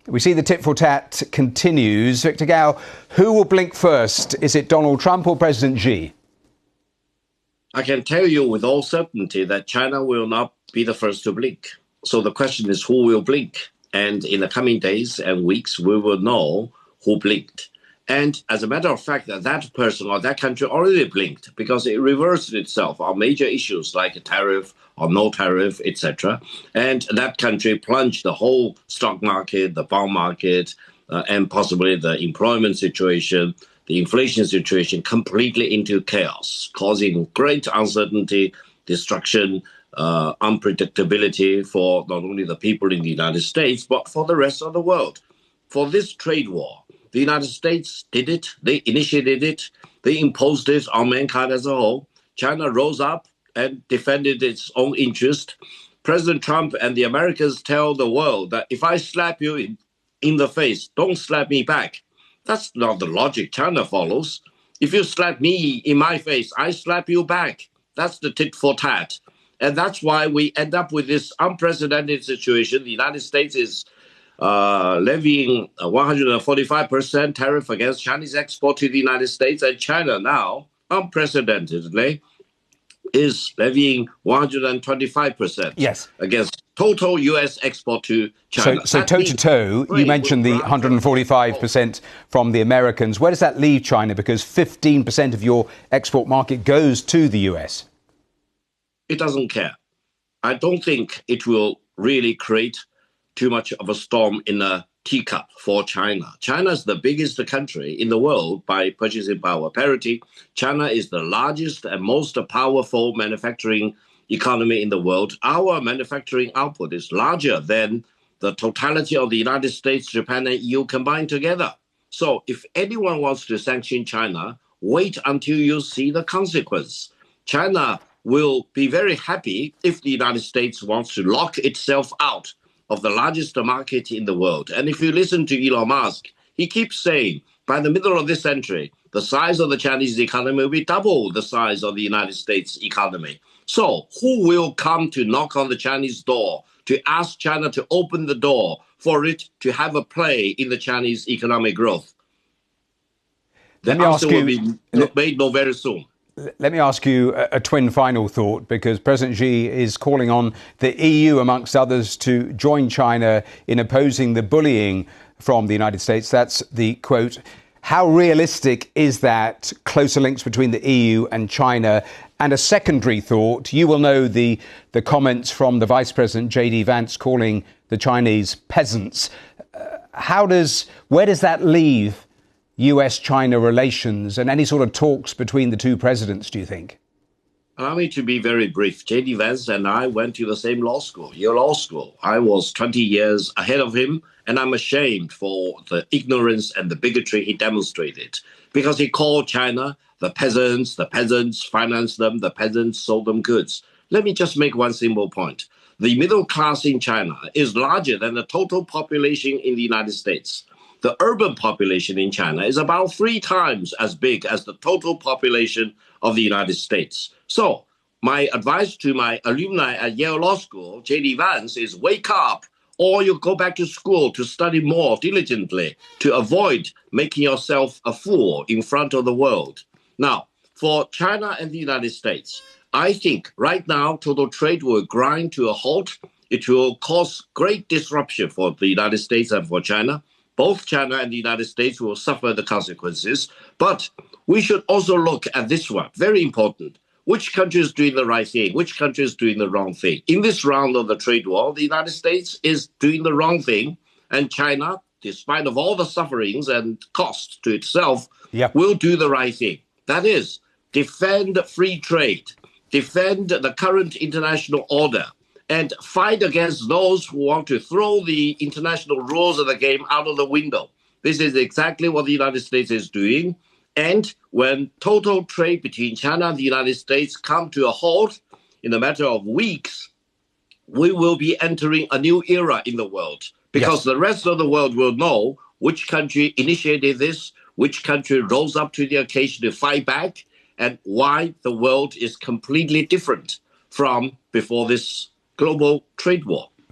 We see the tit-for-tat continues. Victor Gao, who will blink first? Is it Donald Trump or President Xi? I can tell you with all certainty that China will not be the first to blink. So the question is who will blink? And in the coming days and weeks, we will know who blinked. And as a matter of fact, that person or that country already blinked because it reversed itself on major issues like a tariff or no tariff, etc. And that country plunged the whole stock market, the bond market, and possibly the employment situation, the inflation situation completely into chaos, causing great uncertainty, destruction, unpredictability for not only the people in the United States, but for the rest of the world. For this trade war, the United States did it, they initiated it, they imposed it on mankind as a whole. China rose up and defended its own interest. President Trump and the Americans tell the world that if I slap you in the face, don't slap me back. That's not the logic China follows. If you slap me in my face, I slap you back. That's the tit for tat. And that's why we end up with this unprecedented situation. The United States is levying a 145% tariff against Chinese export to the United States. And China now, unprecedentedly, is levying 125% against total U.S. export to China. So toe-to-toe, you mentioned the 145% from the Americans. Where does that leave China? Because 15% of your export market goes to the U.S. It doesn't care. I don't think it will really create too much of a storm in a teacup for China. China is the biggest country in the world by purchasing power parity. China is the largest and most powerful manufacturing economy in the world. Our manufacturing output is larger than the totality of the United States, Japan, and EU combined together. So if anyone wants to sanction China, wait until you see the consequence. China will be very happy if the United States wants to lock itself out of the largest market in the world. And if you listen to Elon Musk, he keeps saying by the middle of this century, the size of the Chinese economy will be double the size of the United States economy. So who will come to knock on the Chinese door to ask China to open the door for it to have a play in the Chinese economic growth? The answer will be made no very soon. Let me ask you a twin final thought, because President Xi is calling on the EU, amongst others, to join China in opposing the bullying from the United States. That's the quote. How realistic is that, closer links between the EU and China? And a secondary thought, you will know the comments from the Vice President, J.D. Vance, calling the Chinese peasants. Where does that leave US-China relations and any sort of talks between the two presidents, do you think? Allow me to be very brief. J.D. Vance and I went to the same law school, Yale Law School. I was 20 years ahead of him, and I'm ashamed for the ignorance and the bigotry he demonstrated, because he called China the peasants financed them, the peasants sold them goods. Let me just make one simple point. The middle class in China is larger than the total population in the United States. The urban population in China is about 3 times as big as the total population of the United States. So my advice to my alumni at Yale Law School, J.D. Vance, is wake up, or you go back to school to study more diligently to avoid making yourself a fool in front of the world. Now, for China and the United States, I think right now total trade will grind to a halt. It will cause great disruption for the United States and for China. Both China and the United States will suffer the consequences. But we should also look at this one, very important. Which country is doing the right thing? Which country is doing the wrong thing? In this round of the trade war, the United States is doing the wrong thing. And China, despite of all the sufferings and costs to itself, will do the right thing. That is, defend free trade, defend the current international order, and fight against those who want to throw the international rules of the game out of the window. This is exactly what the United States is doing. And when total trade between China and the United States come to a halt in a matter of weeks, we will be entering a new era in the world, because the rest of the world will know which country initiated this, which country rose up to the occasion to fight back, and why the world is completely different from before this global trade war.